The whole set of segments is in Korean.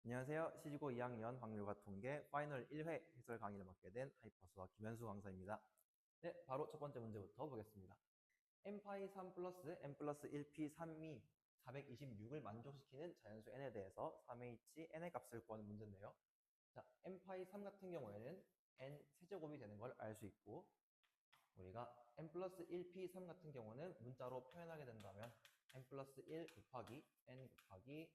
안녕하세요. 시지고 2학년 확률과 통계 파이널 1회 해설 강의를 맡게 된 하이퍼스와 김현수 강사입니다. 네, 바로 첫 번째 문제부터 보겠습니다. n파이 3 플러스 n 플러스 1p 3이 426을 만족시키는 자연수 n에 대해서 3h n의 값을 구하는 문제인데요. 자, n파이 3 같은 경우에는 n 세제곱이 되는 걸 알 수 있고, 우리가 n 플러스 1p 3 같은 경우는 문자로 표현하게 된다면 n 플러스 1 곱하기 n 곱하기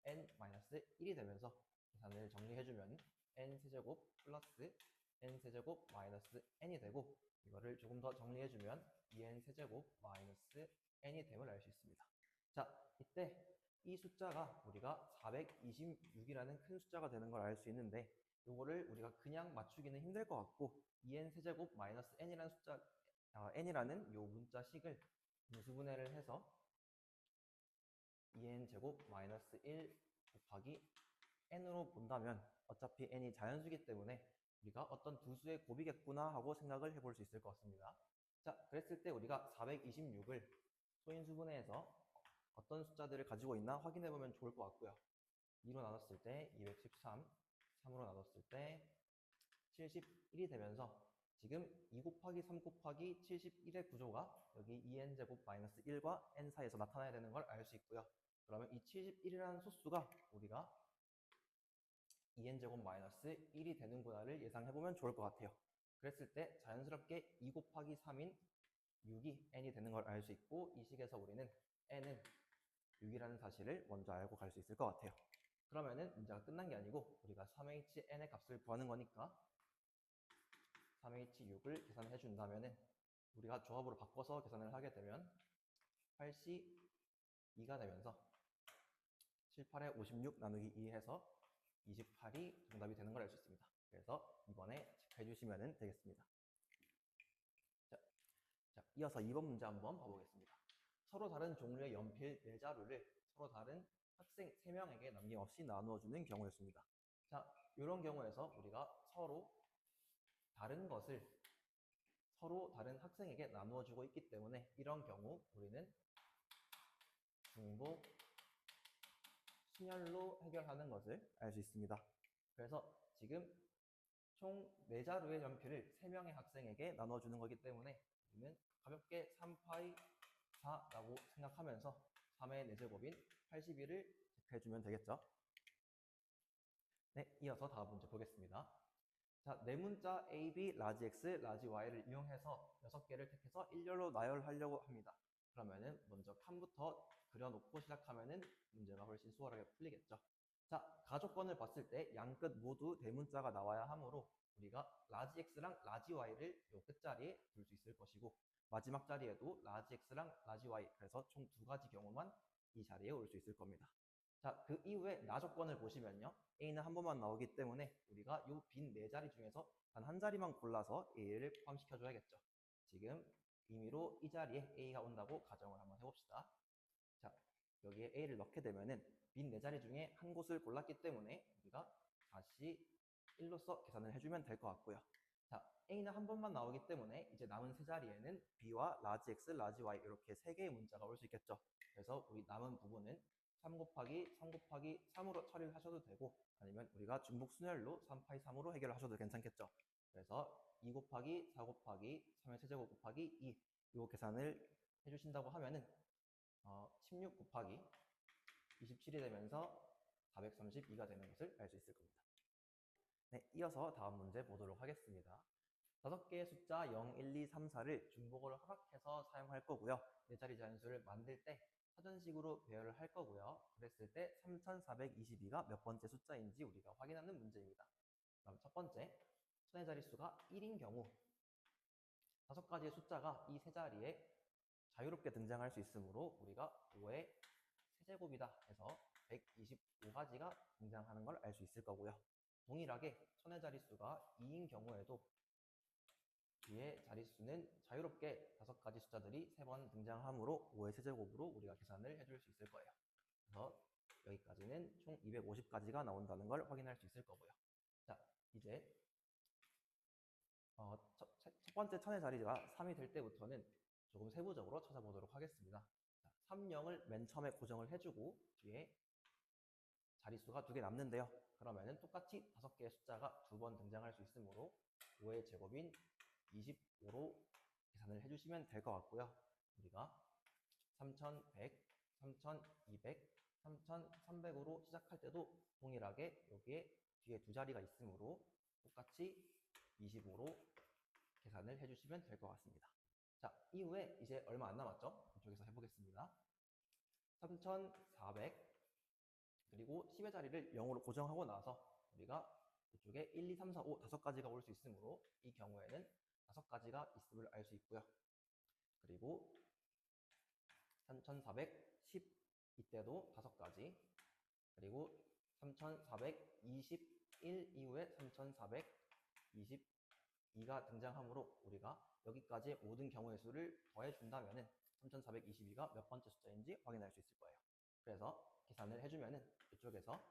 n 마이너스 1이 되면서 계산을 정리해주면 n 세제곱 플러스 n 세제곱 마이너스 n이 되고, 이거를 조금 더 정리해주면 2n 세제곱 마이너스 n이 됨을 알 수 있습니다. 자, 이때 이 숫자가 우리가 426이라는 큰 숫자가 되는 걸 알 수 있는데, 이거를 우리가 그냥 맞추기는 힘들 것 같고 2n 세제곱 마이너스 n이라는 숫자 n이라는 요 문자식을 분수분해를 해서 2n 제곱 마이너스 1 곱하기 n으로 본다면 어차피 n이 자연수기 때문에 우리가 어떤 두 수의 곱이겠구나 하고 생각을 해볼 수 있을 것 같습니다. 자, 그랬을 때 우리가 426을 소인수분해해서 어떤 숫자들을 가지고 있나 확인해 보면 좋을 것 같고요. 2로 나눴을 때 213, 3으로 나눴을 때 71이 되면서 지금 2 곱하기 3 곱하기 71의 구조가 여기 2n제곱 마이너스 1과 n 사이에서 나타나야 되는 걸 알 수 있고요. 그러면 이 71이라는 소수가 우리가 2n제곱 마이너스 1이 되는구나를 예상해보면 좋을 것 같아요. 그랬을 때 자연스럽게 2 곱하기 3인 6이 n이 되는 걸 알 수 있고, 이 식에서 우리는 n은 6이라는 사실을 먼저 알고 갈 수 있을 것 같아요. 그러면은 문제가 끝난 게 아니고 우리가 3hn의 값을 구하는 거니까 3h6을 계산해 준다면은 우리가 조합으로 바꿔서 계산을 하게 되면 8c 2가 되면서 7, 8에 56 나누기 2 해서 28이 정답이 되는 걸 알 수 있습니다. 그래서 이번에 체크해 주시면 되겠습니다. 자, 이어서 2번 문제 한번 봐보겠습니다. 서로 다른 종류의 연필 4자루를 서로 다른 학생 3명에게 남김없이 나누어 주는 경우였습니다. 자, 이런 경우에서 우리가 서로 다른 것을 서로 다른 학생에게 나누어 주고 있기 때문에 이런 경우 우리는 중복 순열로 해결하는 것을 알 수 있습니다. 그래서 지금 총 4자루의 연필을 3명의 학생에게 나눠주는 거기 때문에 우리는 가볍게 3파이 4라고 생각하면서 3의 4제곱인 81을 체크해주면 되겠죠. 네, 이어서 다음 문제 보겠습니다. 자, 네 문자 A, B, 라지 X, 라지 Y를 이용해서 6개를 택해서 일렬로 나열하려고 합니다. 그러면은 먼저 칸부터 그려놓고 시작하면은 문제가 훨씬 수월하게 풀리겠죠. 자, 가족권을 봤을 때 양 끝 모두 대문자가 나와야 하므로 우리가 라지 X랑 라지 Y를 요 끝자리에 둘 수 있을 것이고, 마지막 자리에도 라지 X랑 라지 Y, 그래서 총 2가지 경우만 이 자리에 올 수 있을 겁니다. 자, 그 이후에 나 조건을 보시면요, A는 한 번만 나오기 때문에 우리가 이 빈 4자리 중에서 단 한 자리만 골라서 A를 포함시켜 줘야겠죠. 지금 임의로 이 자리에 A가 온다고 가정을 한번 해봅시다. 자, 여기에 A를 넣게 되면은 빈 4자리 중에 한 곳을 골랐기 때문에 우리가 다시 1로서 계산을 해주면 될 것 같고요. 자, A는 한 번만 나오기 때문에 이제 남은 세 자리에는 B와 라지 X, 라지 Y 이렇게 3개의 문자가 올 수 있겠죠. 그래서 우리 남은 부분은 3 곱하기 3 곱하기 3으로 처리를 하셔도 되고, 아니면 우리가 중복 순열로 3파이 3으로 해결을 하셔도 괜찮겠죠. 그래서 2 곱하기 4 곱하기 3의 세제곱 곱하기 2, 이 계산을 해주신다고 하면은 16 곱하기 27이 되면서 432가 되는 것을 알 수 있을 겁니다. 네, 이어서 다음 문제 보도록 하겠습니다. 5개의 숫자 0, 1, 2, 3, 4를 중복으로 허락해서 사용할 거고요. 4자리 자연수를 만들 때 사전식으로 배열을 할 거고요. 그랬을 때 3422가 몇 번째 숫자인지 우리가 확인하는 문제입니다. 그럼 첫 번째, 손의 자릿수가 1인 경우 5가지의 숫자가 이 세 자리에 자유롭게 등장할 수 있으므로 우리가 5의 세제곱이다 해서 125가지가 등장하는 걸 알 수 있을 거고요. 동일하게 손의 자릿수가 2인 경우에도 뒤에 자릿수는 자유롭게 5가지 숫자들이 3번 등장하므로 5의 세제곱으로 우리가 계산을 해줄 수 있을 거예요. 그래서 여기까지는 총 250가지가 나온다는 걸 확인할 수 있을 거고요. 자, 이제 첫 번째 천의 자리가 3이 될 때부터는 조금 세부적으로 찾아보도록 하겠습니다. 자, 3, 0을 맨 처음에 고정을 해주고 뒤에 자릿수가 2개 남는데요. 그러면은 똑같이 5개의 숫자가 2번 등장할 수 있으므로 5의 제곱인 25로 계산을 해주시면 될 것 같고요. 우리가 3100, 3200, 3300으로 시작할 때도 동일하게 여기에 뒤에 2자리가 있으므로 똑같이 25로 계산을 해주시면 될 것 같습니다. 자, 이후에 이제 얼마 안 남았죠? 이쪽에서 해보겠습니다. 3400 그리고 10의 자리를 0으로 고정하고 나서 우리가 이쪽에 1, 2, 3, 4, 5 5가지가 올 수 있으므로 이 경우에는 5가지가 있음을 알 수 있고요. 그리고 3410 이때도 5가지, 그리고 3421 이후에 3422가 등장하므로 우리가 여기까지의 모든 경우의 수를 더해준다면 3422가 몇 번째 숫자인지 확인할 수 있을 거예요. 그래서 계산을 해주면은 이쪽에서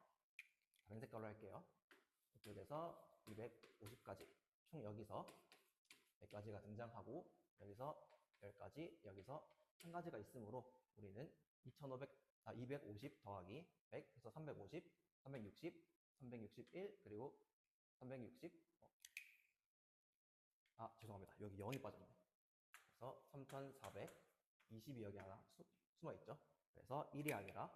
다른 색깔로 할게요. 이쪽에서 250까지, 총 여기서 100가지가 등장하고 여기서 10가지, 여기서 1가지가 있으므로 우리는 250 더하기 100 해서 350, 360, 361 그리고 360 죄송합니다. 여기 0이 빠졌네요. 그래서 3420이 여기 하나 숨어있죠. 그래서 1이 아니라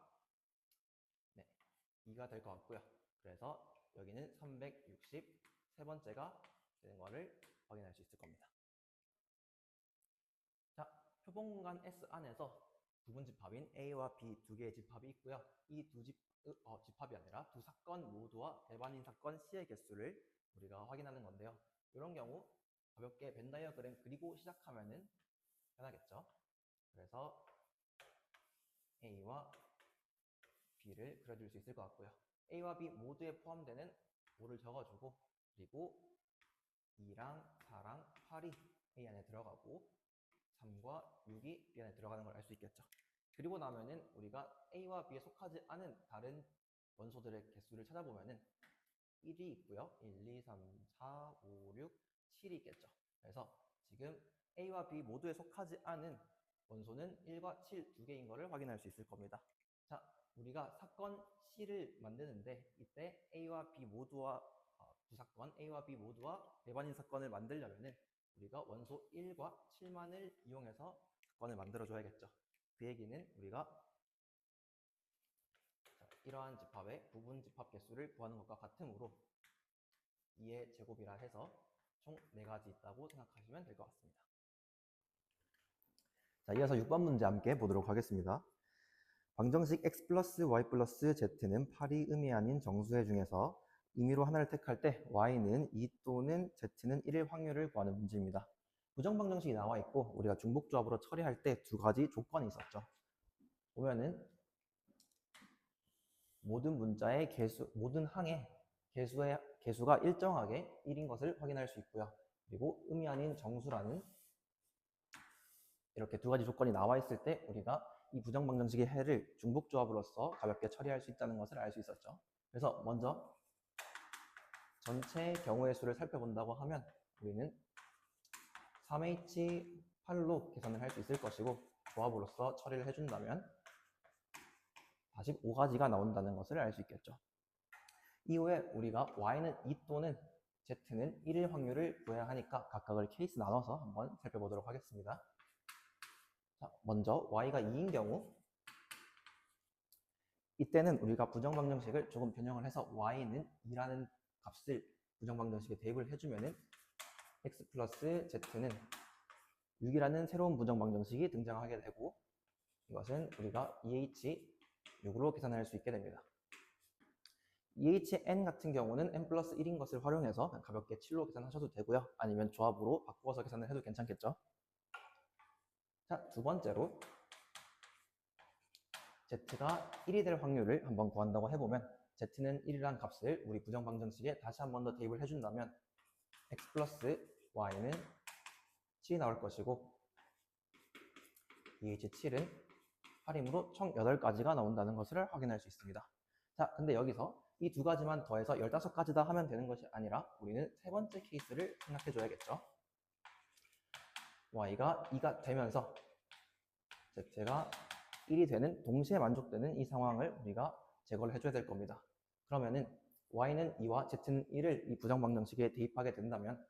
2가 될 것 같고요. 그래서 여기는 360 세 번째가 되는 거를 확인할 수 있을 겁니다. 자, 표본공간 S 안에서 부분집합인 A와 B 2개의 집합이 있고요. 이 집합이 아니라 두 사건 모두와 배반인 사건 C의 개수를 우리가 확인하는 건데요. 이런 경우 가볍게 벤 다이어그램 그리고 시작하면은 편하겠죠. 그래서 A와 B를 그려줄 수 있을 것 같고요. A와 B 모두에 포함되는 5를 적어주고, 그리고 2랑 4랑 8이 A 안에 들어가고 3과 6이 B 안에 들어가는 걸 알 수 있겠죠. 그리고 나면은 우리가 A와 B에 속하지 않은 다른 원소들의 개수를 찾아보면은 1이 있고요. 1, 2, 3, 4, 5, 6, 7이 있겠죠. 그래서 지금 A와 B 모두에 속하지 않은 원소는 1과 7 두 개인 것을 확인할 수 있을 겁니다. 자, 우리가 사건 C를 만드는데 이때 A와 B 모두와 두 사건 A와 B 모두와 배반인 사건을 만들려면은 우리가 원소 1과 7만을 이용해서 사건을 만들어 줘야겠죠. 그 얘기는 우리가 이러한 집합의 부분 집합 개수를 구하는 것과 같으므로 2의 제곱이라 해서 총 4가지 있다고 생각하시면 될 것 같습니다. 자, 이어서 6번 문제 함께 보도록 하겠습니다. 방정식 x 플러스 y 플러스 z는 8이 음이 아닌 정수의 중에서 임의로 하나를 택할 때 y는 2 또는 z는 1일 확률을 구하는 문제입니다. 부정방정식이 나와 있고 우리가 중복조합으로 처리할 때 2가지 조건이 있었죠. 보면은 모든 문자의 개수, 모든 항의 개수가 일정하게 1인 것을 확인할 수 있고요. 그리고 음이 아닌 정수라는 이렇게 2가지 조건이 나와 있을 때 우리가 이 부정방정식의 해를 중복조합으로서 가볍게 처리할 수 있다는 것을 알 수 있었죠. 그래서 먼저 전체 경우의 수를 살펴본다고 하면 우리는 3H8로 계산을 할 수 있을 것이고 조합으로서 처리를 해준다면 45가지가 나온다는 것을 알 수 있겠죠. 이후에 우리가 y는 2 또는 z는 1일 확률을 구해야 하니까 각각을 케이스 나눠서 한번 살펴보도록 하겠습니다. 자, 먼저 y가 2인 경우 이때는 우리가 부정방정식을 조금 변형을 해서 y는 2라는 값을 부정방정식에 대입을 해주면은 x 플러스 z는 6이라는 새로운 부정방정식이 등장하게 되고 이것은 우리가 2h6으로 계산할 수 있게 됩니다. 2hn 같은 경우는 n 플러스 1인 것을 활용해서 가볍게 7로 계산하셔도 되고요. 아니면 조합으로 바꾸어서 계산을 해도 괜찮겠죠. 자, 두 번째로 z가 1이 될 확률을 한번 구한다고 해보면 z는 1이라는 값을 우리 부정방정식에 다시 한 번 더 대입을 해준다면 x 플러스 y는 7이 나올 것이고 2h7은 8이므로 총 8가지가 나온다는 것을 확인할 수 있습니다. 자, 근데 여기서 이 2가지만 더해서 15가지다 하면 되는 것이 아니라 우리는 세 번째 케이스를 생각해 줘야겠죠. y가 2가 되면서 z가 1이 되는 동시에 만족되는 이 상황을 우리가 제거를 해줘야 될 겁니다. 그러면은 y는 2와 z는 1을 이 부정방정식에 대입하게 된다면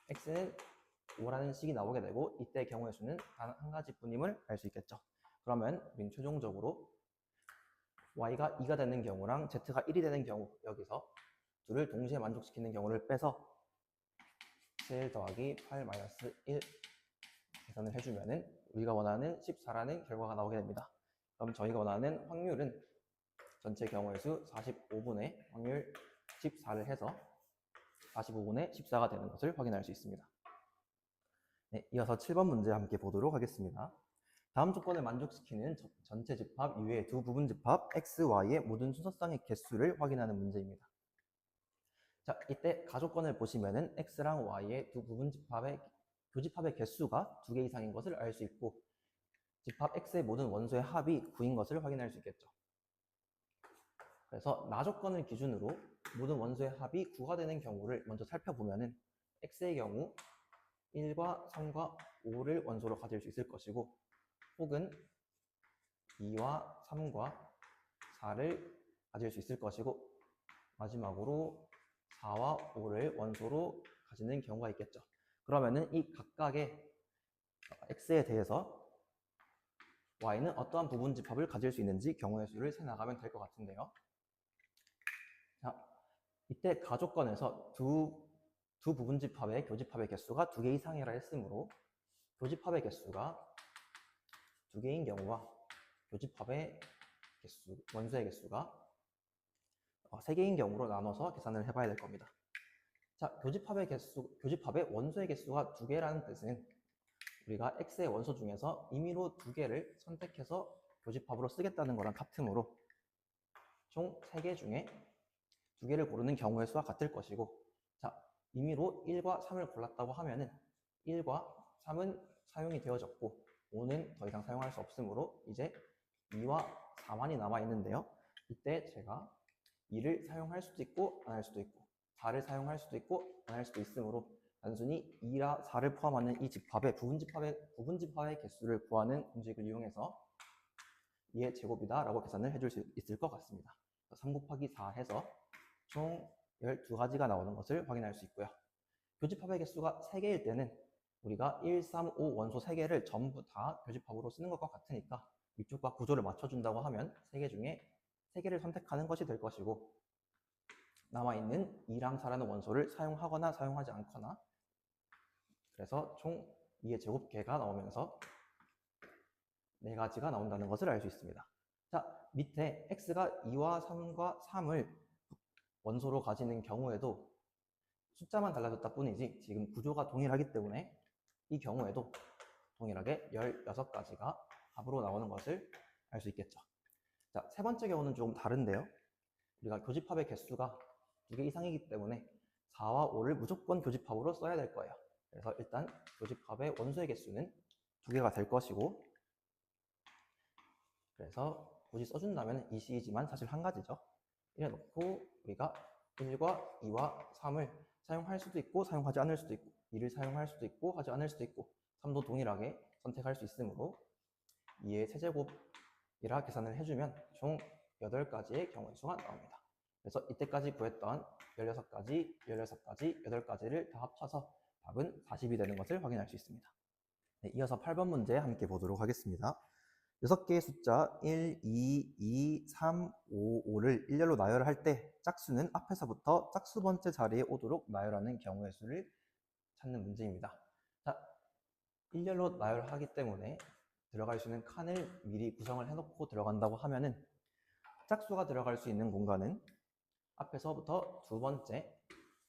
x는 5라는 식이 나오게 되고 이때 경우의 수는 단 한 가지뿐임을 알 수 있겠죠. 그러면 우린 최종적으로 y가 2가 되는 경우랑 z가 1이 되는 경우, 여기서 둘을 동시에 만족시키는 경우를 빼서 7 더하기 8 마이너스 1 계산을 해주면은 우리가 원하는 14라는 결과가 나오게 됩니다. 그럼 저희가 원하는 확률은 전체 경우의 수 45분의 확률 14를 해서 45분의 14가 되는 것을 확인할 수 있습니다. 네, 이어서 7번 문제 함께 보도록 하겠습니다. 다음 조건을 만족시키는 전체 집합 이외의 두 부분 집합 x, y의 모든 순서쌍의 개수를 확인하는 문제입니다. 자, 이때 가조건을 보시면은 x랑 y의 두 부분 집합의 교집합의 개수가 2개 이상인 것을 알 수 있고 집합 x의 모든 원소의 합이 9인 것을 확인할 수 있겠죠. 그래서 나조건을 기준으로 모든 원소의 합이 9가 되는 경우를 먼저 살펴보면은 x의 경우 1과 3과 5를 원소로 가질 수 있을 것이고 혹은 2와 3과 4를 가질 수 있을 것이고 마지막으로 4와 5를 원소로 가지는 경우가 있겠죠. 그러면은 이 각각의 x에 대해서 y는 어떠한 부분 집합을 가질 수 있는지 경우의 수를 세나가면 될 것 같은데요. 자, 이때 가조건에서 두 부분 집합의 교집합의 개수가 2개 이상이라 했으므로 교집합의 개수가 2개인 경우와 교집합의 개수, 원소의 개수가 3개인 경우로 나눠서 계산을 해봐야 될 겁니다. 자, 교집합의 원소의 개수가 2개라는 뜻은 우리가 x의 원소 중에서 임의로 2개를 선택해서 교집합으로 쓰겠다는 거랑 같으므로 총 3개 중에 2개를 고르는 경우의 수와 같을 것이고, 자, 임의로 1과 3을 골랐다고 하면은 1과 3은 사용이 되어졌고 5는 더 이상 사용할 수 없으므로 이제 2와 4만이 남아 있는데요. 이때 제가 2를 사용할 수도 있고 안 할 수도 있고 4를 사용할 수도 있고 안 할 수도 있으므로 단순히 2와 4를 포함하는 이 집합의 부분 집합의 개수를 구하는 공식을 이용해서 2의 제곱이다 라고 계산을 해줄 수 있을 것 같습니다. 3 곱하기 4 해서 총 12가지가 나오는 것을 확인할 수 있고요. 교집합의 개수가 3개일 때는 우리가 1, 3, 5 원소 3개를 전부 다 교집합으로 쓰는 것과 같으니까 위쪽과 구조를 맞춰준다고 하면 3개 중에 3개를 선택하는 것이 될 것이고 남아있는 2랑 4라는 원소를 사용하거나 사용하지 않거나 그래서 총 2의 제곱개가 나오면서 4가지가 나온다는 것을 알 수 있습니다. 자, 밑에 x가 2와 3과 3을 원소로 가지는 경우에도 숫자만 달라졌다 뿐이지 지금 구조가 동일하기 때문에 이 경우에도 동일하게 16가지가 합으로 나오는 것을 알 수 있겠죠. 자, 세 번째 경우는 조금 다른데요. 우리가 교집합의 개수가 2개 이상이기 때문에 4와 5를 무조건 교집합으로 써야 될 거예요. 그래서 일단 교집합의 원소의 개수는 2개가 될 것이고 그래서 굳이 써준다면 이 C이지만 사실 한 가지죠. 이래 놓고 우리가 1과 2와 3을 사용할 수도 있고 사용하지 않을 수도 있고 2를 사용할 수도 있고 하지 않을 수도 있고 3도 동일하게 선택할 수 있으므로 2의 세제곱이라 계산을 해주면 총 8가지의 경우의 수가 나옵니다. 그래서 이때까지 구했던 16가지, 16가지, 8가지를 다 합쳐서 답은 40이 되는 것을 확인할 수 있습니다. 네, 이어서 8번 문제 함께 보도록 하겠습니다. 6개의 숫자 1, 2, 2, 3, 5, 5를 일렬로 나열할 때 짝수는 앞에서부터 짝수 번째 자리에 오도록 나열하는 경우의 수를 찾는 문제입니다. 자, 일렬로 나열하기 때문에 들어갈 수 있는 칸을 미리 구성을 해놓고 들어간다고 하면은 짝수가 들어갈 수 있는 공간은 앞에서부터 2번째,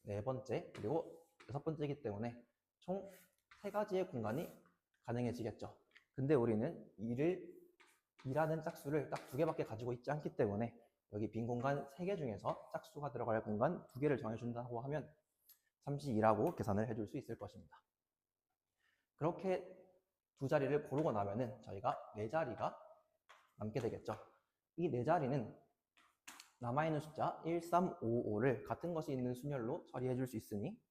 4번째, 그리고 6번째이기 때문에 총 3가지의 공간이 가능해지겠죠. 근데 우리는 2라는 짝수를 딱 2개밖에 가지고 있지 않기 때문에 여기 빈 공간 3개 중에서 짝수가 들어갈 공간 2개를 정해준다고 하면 32라고 계산을 해줄 수 있을 것입니다. 그렇게 두 자리를 고르고 나면은 저희가 4자리가 남게 되겠죠. 이 4자리는 남아있는 숫자 1, 3, 5, 5를 같은 것이 있는 순열로 처리해 줄 수 있으니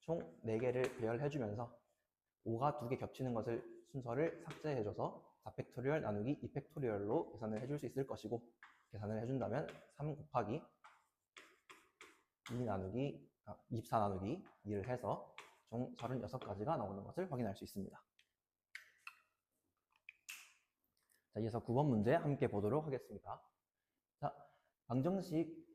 총 4개를 배열해주면서 5가 2개 겹치는 것을 순서를 삭제해줘서 4팩토리얼 나누기 2팩토리얼로 계산을 해줄 수 있을 것이고 계산을 해준다면 3 곱하기 2 나누기 24 나누기 2를 해서 총 36가지가 나오는 것을 확인할 수 있습니다. 자, 이어서 9번 문제 함께 보도록 하겠습니다. 자, 방정식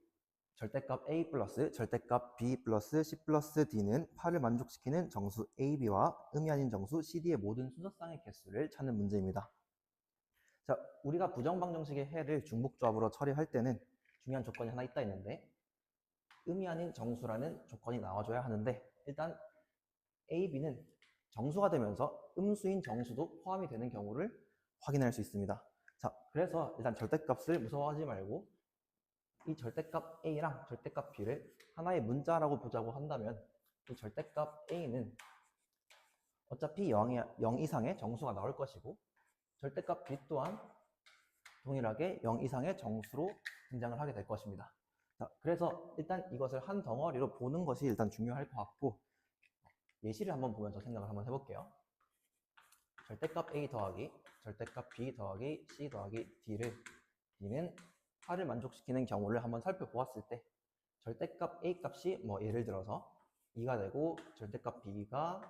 절대값 a 플러스 절대값 b 플러스 c 플러스 d는 8을 만족시키는 정수 ab와 음이 아닌 정수 cd의 모든 순서쌍의 개수를 찾는 문제입니다. 자, 우리가 부정방정식의 해를 중복조합으로 처리할 때는 중요한 조건이 하나 있다 했는데 음이 아닌 정수라는 조건이 나와줘야 하는데 일단 a, b는 정수가 되면서 음수인 정수도 포함이 되는 경우를 확인할 수 있습니다. 자, 그래서 일단 절대값을 무서워하지 말고 이 절대값 a랑 절대값 b를 하나의 문자라고 보자고 한다면 이 절대값 a는 어차피 0 이상의 정수가 나올 것이고 절대값 b 또한 동일하게 0 이상의 정수로 등장을 하게 될 것입니다. 자, 그래서 일단 이것을 한 덩어리로 보는 것이 일단 중요할 것 같고 예시를 한번 보면서 생각을 한번 해볼게요. 절대값 a 더하기 절대값 b 더하기 c 더하기 d는 8을 만족시키는 경우를 한번 살펴보았을 때 절대값 a 값이 뭐 예를 들어서 2가 되고 절대값 b가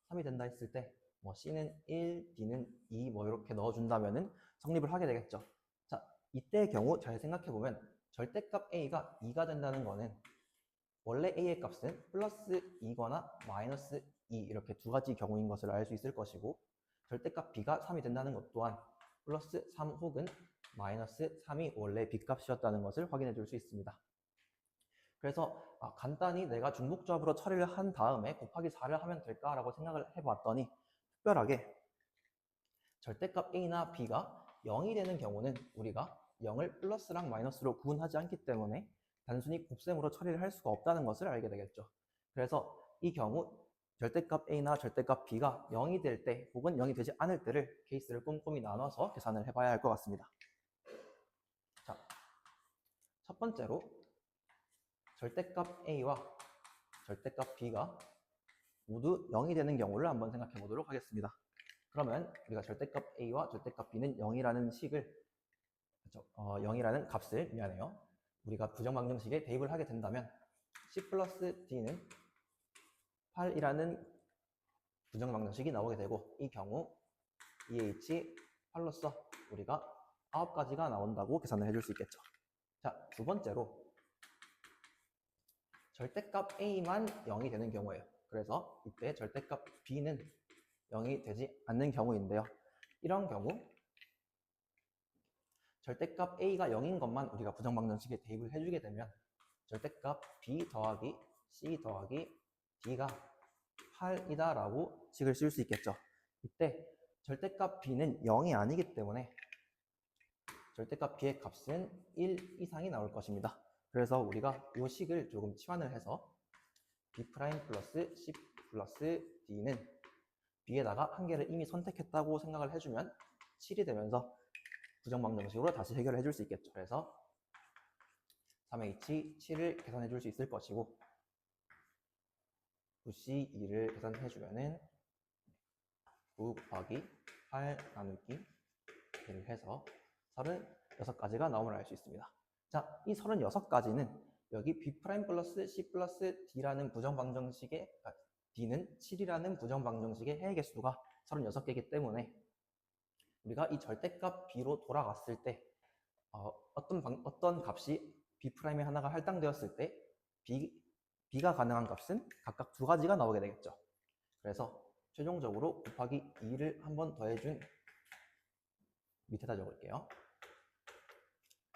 3이 된다 했을 때 뭐 c는 1, d는 2 뭐 이렇게 넣어준다면은 성립을 하게 되겠죠. 자, 이때의 경우 잘 생각해보면 절대값 a가 2가 된다는 거는 원래 a의 값은 플러스 2거나 마이너스 2 이렇게 두 가지 경우인 것을 알 수 있을 것이고 절대값 b가 3이 된다는 것 또한 플러스 3 혹은 마이너스 3이 원래 b값이었다는 것을 확인해 줄 수 있습니다. 그래서 간단히 내가 중복조합으로 처리를 한 다음에 곱하기 4를 하면 될까라고 생각을 해봤더니 특별하게 절대값 a나 b가 0이 되는 경우는 우리가 0을 플러스랑 마이너스로 구분하지 않기 때문에 단순히 곱셈으로 처리를 할 수가 없다는 것을 알게 되겠죠. 그래서 이 경우 절대값 a나 절대값 b가 0이 될 때 혹은 0이 되지 않을 때를 케이스를 꼼꼼히 나눠서 계산을 해봐야 할 것 같습니다. 자, 첫 번째로 절대값 a와 절대값 b가 모두 0이 되는 경우를 한번 생각해 보도록 하겠습니다. 그러면 우리가 절대값 a와 절대값 b는 0이라는 식을 0이라는 값을 우리가 부정방정식에 대입을 하게 된다면 c 플러스 d는 8이라는 부정방정식이 나오게 되고 이 경우 EH 8로서 우리가 9가지가 나온다고 계산을 해줄 수 있겠죠. 자, 두 번째로 절대값 a만 0이 되는 경우예요. 그래서 이때 절대값 b는 0이 되지 않는 경우인데요. 이런 경우 절대값 a가 0인 것만 우리가 부정방정식에 대입을 해주게 되면 절대값 b 더하기 c 더하기 d가 8이다 라고 식을 쓸 수 있겠죠. 이때 절대값 b는 0이 아니기 때문에 절대값 b의 값은 1 이상이 나올 것입니다. 그래서 우리가 이 식을 조금 치환을 해서 b' 플러스 c 플러스 d는 b에다가 한 개를 이미 선택했다고 생각을 해주면 7이 되면서 부정방정식으로 다시 해결해 줄 수 있겠죠. 그래서 3H 7을 계산해 줄 수 있을 것이고 9C 2를 계산해 주면은 9 곱하기 8 나누기 1을 해서 36가지가 나옴을 알 수 있습니다. 자, 이 36가지는 여기 B' 플러스 C 플러스 D라는 부정방정식의 D는 7이라는 부정방정식의 해의 개수가 36개이기 때문에 우리가 이 절대값 B로 돌아갔을 때 어떤 값이 B'의 하나가 할당되었을 때 B가 가능한 값은 각각 2가지가 나오게 되겠죠. 그래서 최종적으로 곱하기 2를 한 번 더해준 밑에다 적을게요.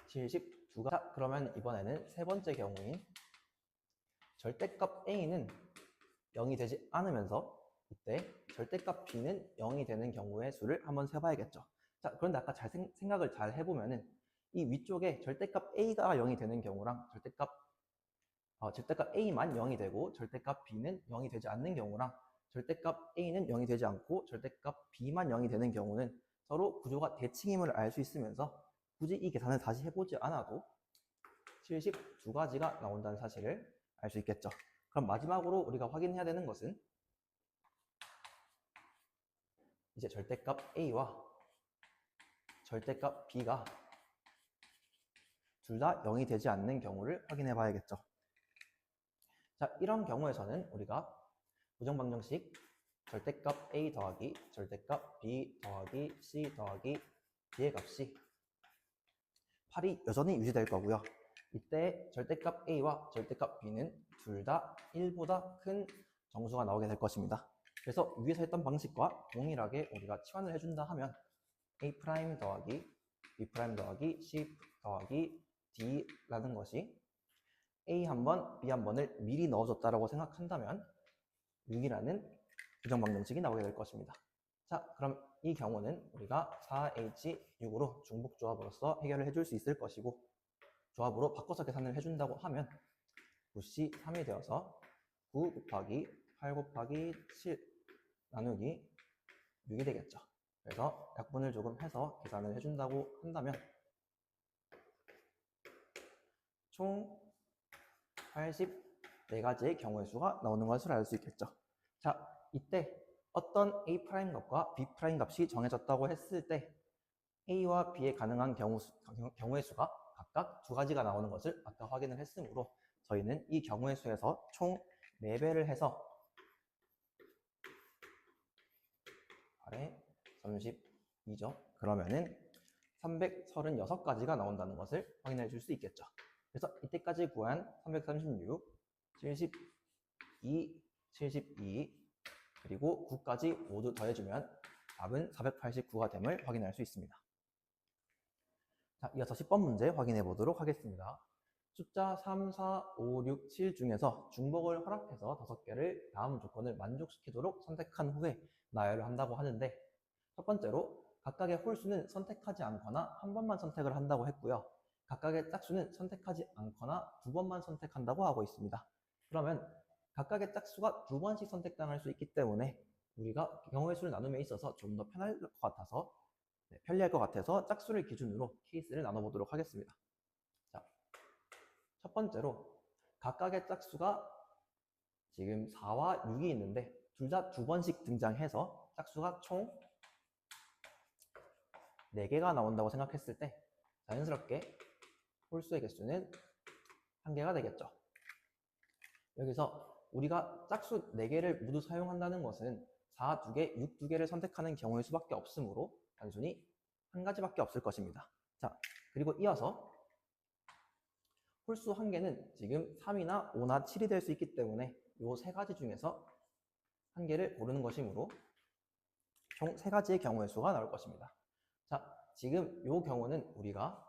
72가. 자, 그러면 이번에는 세 번째 경우인 절대값 A는 0이 되지 않으면서 이때 절대값 B는 0이 되는 경우의 수를 한번 세봐야겠죠. 자, 그런데 아까 생각을 잘 해보면은 이 위쪽에 절대값 A가 0이 되는 경우랑 절대값 A만 0이 되고 절대값 B는 0이 되지 않는 경우랑 절대값 A는 0이 되지 않고 절대값 B만 0이 되는 경우는 서로 구조가 대칭임을 알 수 있으면서 굳이 이 계산을 다시 해보지 않아도 72가지가 나온다는 사실을 알 수 있겠죠. 그럼 마지막으로 우리가 확인해야 되는 것은 이제 절대값 A와 절대값 B가 둘 다 0이 되지 않는 경우를 확인해 봐야겠죠. 자, 이런 경우에서는 우리가 부정방정식 절대값 a 더하기 절대값 b 더하기 c 더하기 b의 값이 8이 여전히 유지될 거고요. 이때 절대값 a와 절대값 b는 둘 다 1보다 큰 정수가 나오게 될 것입니다. 그래서 위에서 했던 방식과 동일하게 우리가 치환을 해준다 하면 a' 더하기 b' 더하기 c 더하기 d라는 것이 a 한 번, b 한 번을 미리 넣어줬다라고 생각한다면 6이라는 부정방정식이 나오게 될 것입니다. 자, 그럼 이 경우는 우리가 4H6으로 중복조합으로서 해결을 해줄 수 있을 것이고, 조합으로 바꿔서 계산을 해준다고 하면 9C 3이 되어서 9 곱하기 8 곱하기 7 나누기 6이 되겠죠. 그래서 약분을 조금 해서 계산을 해준다고 한다면 총 84가지의 경우의 수가 나오는 것을 알 수 있겠죠. 자, 이때 어떤 A' 값과 B' 값이 정해졌다고 했을 때 A와 B에 가능한 경우의 수가 각각 두 가지가 나오는 것을 아까 확인을 했으므로 저희는 이 경우의 수에서 총 4배를 해서 아래 32죠. 그러면은 336가지가 나온다는 것을 확인해 줄 수 있겠죠. 그래서 이때까지 구한 336, 72, 72, 그리고 9까지 모두 더해주면 답은 489가 됨을 확인할 수 있습니다. 자, 이어서 10번 문제 확인해 보도록 하겠습니다. 숫자 3, 4, 5, 6, 7 중에서 중복을 허락해서 5개를 다음 조건을 만족시키도록 선택한 후에 나열을 한다고 하는데, 첫 번째로 각각의 홀수는 선택하지 않거나 한 번만 선택을 한다고 했고요. 각각의 짝수는 선택하지 않거나 두 번만 선택한다고 하고 있습니다. 그러면 각각의 짝수가 두 번씩 선택당할 수 있기 때문에 우리가 경우의 수를 나눔에 있어서 좀 더 편리할 것 같아서 짝수를 기준으로 케이스를 나눠보도록 하겠습니다. 자, 첫 번째로 각각의 짝수가 지금 4와 6이 있는데 둘 다 두 번씩 등장해서 짝수가 총 4개가 나온다고 생각했을 때 자연스럽게 홀수의 개수는 1개가 되겠죠. 여기서 우리가 짝수 4개를 모두 사용한다는 것은 4 2개, 6 2개를 선택하는 경우의 수밖에 없으므로 단순히 한 가지밖에 없을 것입니다. 자, 그리고 이어서 홀수 1개는 지금 3이나 5나 7이 될 수 있기 때문에 이 3가지 중에서 1개를 고르는 것이므로 총 3가지의 경우의 수가 나올 것입니다. 자, 지금 이 경우는 우리가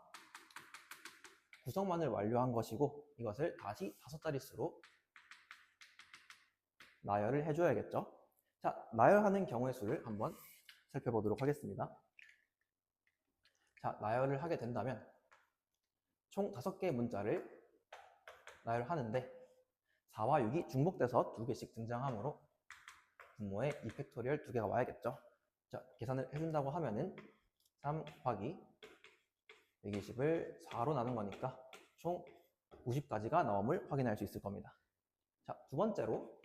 구성만을 완료한 것이고 이것을 다시 5자릿수로 나열을 해줘야겠죠. 자, 나열하는 경우의 수를 한번 살펴보도록 하겠습니다. 자, 나열을 하게 된다면 총 5개의 문자를 나열하는데 4와 6이 중복돼서 2개씩 등장하므로 분모에 2팩토리얼 2개가 와야겠죠. 자, 계산을 해준다고 하면은 3 곱하기 120을 4로 나눈 거니까 총 90가지가 나옴을 확인할 수 있을 겁니다. 자, 두 번째로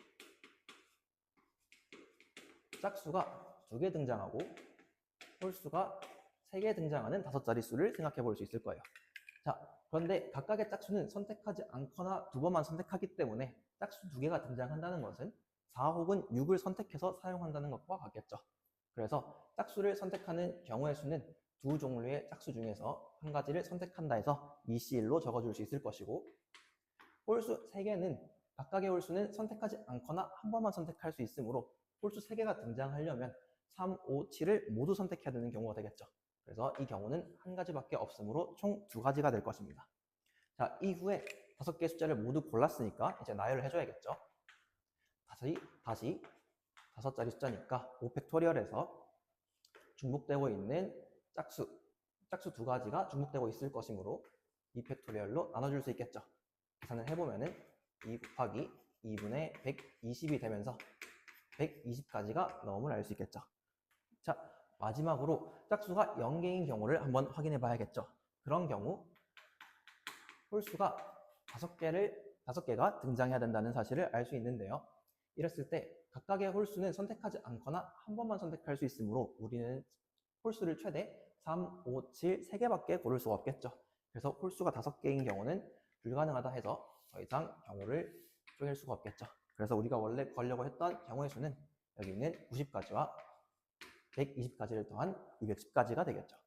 짝수가 2개 등장하고 홀수가 3개 등장하는 5자릿수를 생각해 볼 수 있을 거예요. 자, 그런데 각각의 짝수는 선택하지 않거나 두 번만 선택하기 때문에 짝수 2개가 등장한다는 것은 4 혹은 6을 선택해서 사용한다는 것과 같겠죠. 그래서 짝수를 선택하는 경우의 수는 두 종류의 짝수 중에서 한 가지를 선택한다 해서 EC1로 적어줄 수 있을 것이고, 홀수 3개는 각각의 홀수는 선택하지 않거나 한 번만 선택할 수 있으므로 홀수 3개가 등장하려면 3, 5, 7을 모두 선택해야 되는 경우가 되겠죠. 그래서 이 경우는 한 가지밖에 없으므로 총 2가지가 될 것입니다. 자, 이후에 5개의 숫자를 모두 골랐으니까 이제 나열을 해줘야겠죠. 다시 5자리 숫자니까 5팩토리얼에서 중복되고 있는 짝수 2가지가 중복되고 있을 것이므로 2팩토리얼로 나눠줄 수 있겠죠. 계산을 해보면은 2 곱하기 2분의 120이 되면서 120가지가 나옴을 알 수 있겠죠. 자, 마지막으로 짝수가 0개인 경우를 한번 확인해 봐야겠죠. 그런 경우 홀수가 5개가 등장해야 된다는 사실을 알 수 있는데요. 이랬을 때 각각의 홀수는 선택하지 않거나 한 번만 선택할 수 있으므로 우리는 홀수를 최대 3, 5, 7, 3개밖에 고를 수가 없겠죠. 그래서 홀수가 5개인 경우는 불가능하다 해서 더 이상 경우를 쪼갤 수가 없겠죠. 그래서 우리가 원래 구하려고 했던 경우의 수는 여기 있는 90가지와 120가지를 더한 210가지가 되겠죠.